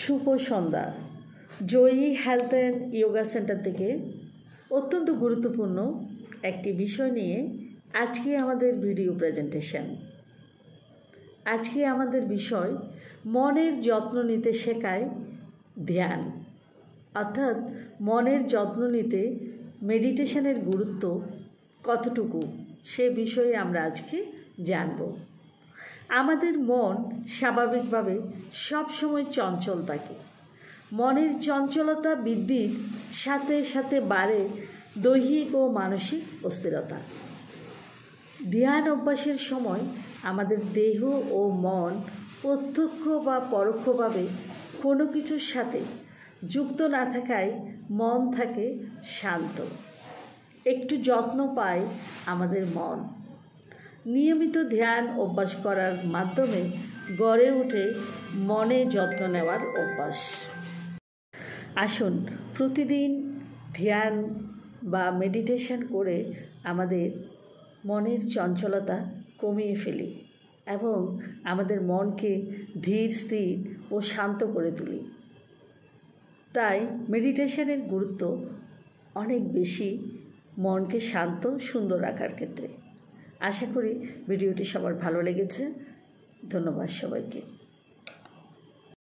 শুভ সন্ধ্যা। Joyee health and yoga centre থেকে অত্যন্ত গুরুত্বপূর্ণ একটি বিষয় নিয়ে আজকে আমাদের ভিডিও প্রেজেন্টেশন। আজকে আমাদের বিষয় মনের যত্ন নিতে শেখায় ধ্যান, অর্থাৎ মনের যত্ন নিতে মেডিটেশনের গুরুত্ব কতটুকু সে বিষয়ে আমরা আজকে জানব। আমাদের মন স্বাভাবিকভাবে সবসময় চঞ্চল থাকে। মনের চঞ্চলতা বৃদ্ধির সাথে সাথে বাড়ে দৈহিক ও মানসিক অস্থিরতা। ধ্যান অভ্যাসের সময় আমাদের দেহ ও মন প্রত্যক্ষ বা পরোক্ষভাবে কোনো কিছুর সাথে যুক্ত না থাকায় মন থাকে শান্ত। একটু যত্ন পায় আমাদের মন। নিয়মিত ধ্যান অভ্যাস করার মাধ্যমে গড়ে ওঠে মনে যত্ন নেওয়ার অভ্যাস। আসুন প্রতিদিন ধ্যান বা মেডিটেশন করে আমাদের মনের চঞ্চলতা কমিয়ে ফেলি এবং আমাদের মনকে ধীর, স্থির ও শান্ত করে তুলি। তাই মেডিটেশনের গুরুত্ব অনেক বেশি মনকে শান্ত, সুন্দর রাখার ক্ষেত্রে। আশা করি ভিডিওটি সবার ভালো লেগেছে। ধন্যবাদ সবাইকে।